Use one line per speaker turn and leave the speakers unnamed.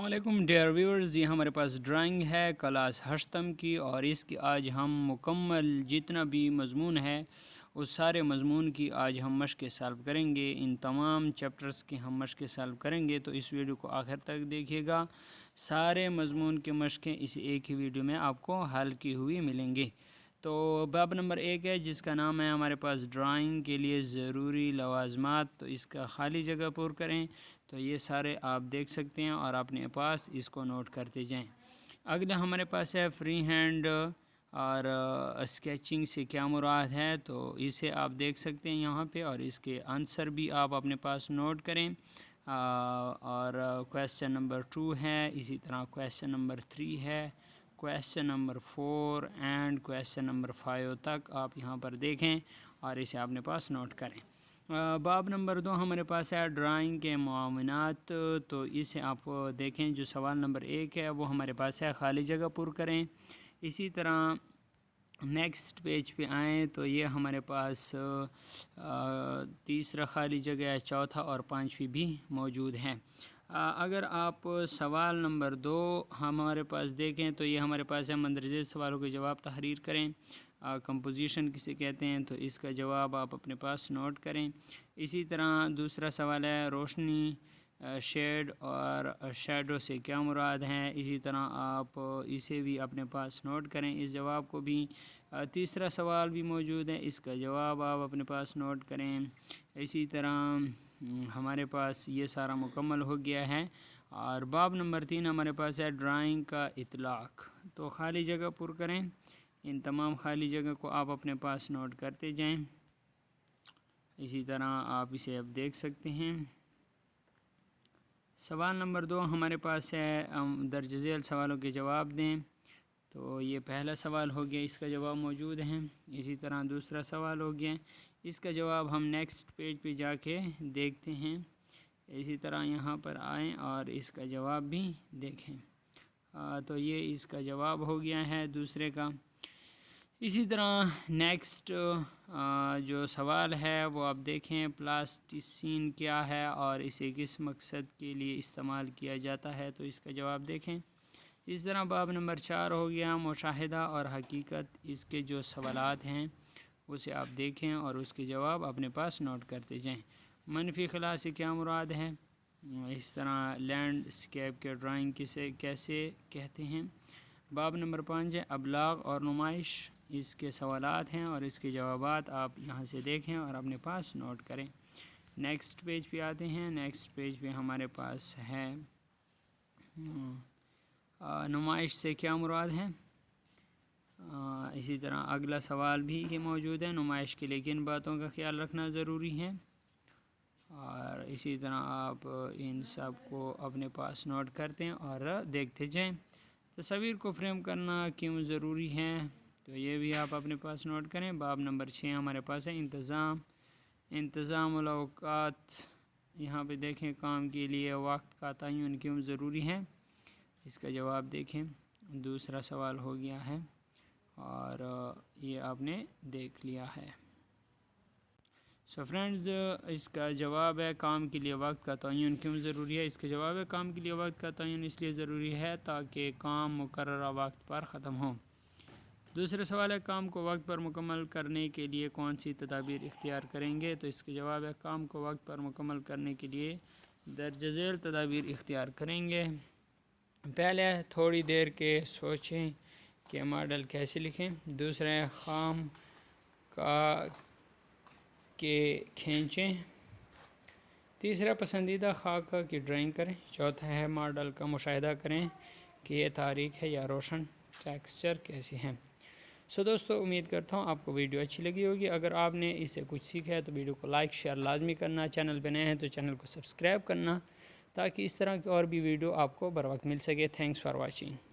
السلام علیکم dear viewers, جی ہمارے پاس ڈرائنگ ہے کلاس ہشتم کی، اور اس کی آج ہم مکمل جتنا بھی مضمون ہے اس سارے مضمون کی آج ہم مشق سالو کریں گے۔ ان تمام چیپٹرز کی ہم مشق سالو کریں گے، تو اس ویڈیو کو آخر تک دیکھیے گا۔ سارے مضمون کے مشقیں اس ایک ہی ویڈیو میں آپ کو حل کی ہوئی ملیں گے۔ تو باب نمبر 1 ہے جس کا نام ہے ہمارے پاس ڈرائنگ کے لیے ضروری لوازمات، تو اس کا خالی جگہ پر کریں۔ تو یہ سارے آپ دیکھ سکتے ہیں اور اپنے پاس اس کو نوٹ کرتے جائیں۔ اگلا ہمارے پاس ہے فری ہینڈ اور اسکیچنگ سے کیا مراد ہے، تو اسے آپ دیکھ سکتے ہیں یہاں پہ، اور اس کے آنسر بھی آپ اپنے پاس نوٹ کریں۔ اور کویسچن نمبر 2 ہے، اسی طرح کویسچن نمبر 3 ہے، question number 4 and question number 5 تک آپ یہاں پر دیکھیں اور اسے اپنے پاس نوٹ کریں۔ باب نمبر 2 ہمارے پاس ہے ڈرائنگ کے معاونات، تو اسے آپ دیکھیں۔ جو سوال نمبر 1 ہے وہ ہمارے پاس ہے خالی جگہ پر کریں۔ اسی طرح نیکسٹ پیج پہ آئیں تو یہ ہمارے پاس تیسرا خالی جگہ ہے، چوتھا اور پانچویں بھی موجود ہیں۔ اگر آپ سوال نمبر 2 ہمارے پاس دیکھیں تو یہ ہمارے پاس ہے مندرجہ سوالوں کے جواب تحریر کریں۔ کمپوزیشن کسے کہتے ہیں، تو اس کا جواب آپ اپنے پاس نوٹ کریں۔ اسی طرح دوسرا سوال ہے روشنی، شیڈ اور شیڈو سے کیا مراد ہے، اسی طرح آپ اسے بھی اپنے پاس نوٹ کریں، اس جواب کو بھی۔ تیسرا سوال بھی موجود ہے، اس کا جواب آپ اپنے پاس نوٹ کریں۔ اسی طرح ہمارے پاس یہ سارا مکمل ہو گیا ہے۔ اور باب نمبر 3 ہمارے پاس ہے ڈرائنگ کا اطلاق، تو خالی جگہ پر کریں۔ ان تمام خالی جگہ کو آپ اپنے پاس نوٹ کرتے جائیں۔ اسی طرح آپ اسے اب دیکھ سکتے ہیں۔ سوال نمبر 2 ہمارے پاس ہے درج ذیل سوالوں کے جواب دیں، تو یہ پہلا سوال ہو گیا، اس کا جواب موجود ہے۔ اسی طرح دوسرا سوال ہو گیا، اس کا جواب ہم نیکسٹ پیج پہ جا کے دیکھتے ہیں۔ اسی طرح یہاں پر آئیں اور اس کا جواب بھی دیکھیں۔ تو یہ اس کا جواب ہو گیا ہے دوسرے کا۔ اسی طرح نیکسٹ جو سوال ہے وہ آپ دیکھیں، پلاسٹیسین کیا ہے اور اسے کس مقصد کے لیے استعمال کیا جاتا ہے، تو اس کا جواب دیکھیں۔ اس طرح باب نمبر 4 ہو گیا مشاہدہ اور حقیقت، اس کے جو سوالات ہیں اسے آپ دیکھیں اور اس کے جواب اپنے پاس نوٹ کرتے جائیں۔ منفی خلا سے کیا مراد ہے، اس طرح لینڈ اسکیپ کے ڈرائنگ کیسے کہتے ہیں۔ باب نمبر 5 ہے ابلاغ اور نمائش، اس کے سوالات ہیں اور اس کے جوابات آپ یہاں سے دیکھیں اور اپنے پاس نوٹ کریں۔ نیکسٹ پیج پہ آتے ہیں۔ نیکسٹ پیج پہ ہمارے پاس ہے نمائش سے کیا مراد ہے۔ اسی طرح اگلا سوال بھی موجود ہے، نمائش کے لیے کن باتوں کا خیال رکھنا ضروری ہے، اور اسی طرح آپ ان سب کو اپنے پاس نوٹ کرتے ہیں اور دیکھتے جائیں۔ تصویر کو فریم کرنا کیوں ضروری ہے، تو یہ بھی آپ اپنے پاس نوٹ کریں۔ باب نمبر 6 ہمارے پاس ہے انتظام الاوقات، یہاں پہ دیکھیں کام کے لیے وقت کا تعین کیوں ضروری ہے، اس کا جواب دیکھیں۔ دوسرا سوال ہو گیا ہے اور یہ آپ نے دیکھ لیا ہے۔ سو فرینڈز، اس کا جواب ہے کام کے لیے وقت کا تعین کیوں ضروری ہے، اس کا جواب ہے کام کے لیے وقت کا تعین اس لیے ضروری ہے تاکہ کام مقررہ وقت پر ختم ہو۔ دوسرا سوال ہے کام کو وقت پر مکمل کرنے کے لیے کون سی تدابیر اختیار کریں گے، تو اس کا جواب ہے کام کو وقت پر مکمل کرنے کے لیے درج ذیل تدابیر اختیار کریں گے۔ پہلے تھوڑی دیر کے سوچیں کہ ماڈل کیسے لکھیں، دوسرا ہے خام کا کے کھینچیں، تیسرا پسندیدہ خاکہ کی ڈرائنگ کریں، چوتھا ہے ماڈل کا مشاہدہ کریں کہ یہ تاریک ہے یا روشن، ٹیکسچر کیسے ہیں۔ سو دوستو، امید کرتا ہوں آپ کو ویڈیو اچھی لگی ہوگی۔ اگر آپ نے اس سے کچھ سیکھا ہے تو ویڈیو کو لائک شیئر لازمی کرنا، چینل پہ نئے ہیں تو چینل کو سبسکرائب کرنا تاکہ اس طرح کی اور بھی ویڈیو آپ کو بر وقت مل سکے۔ Thanks for watching.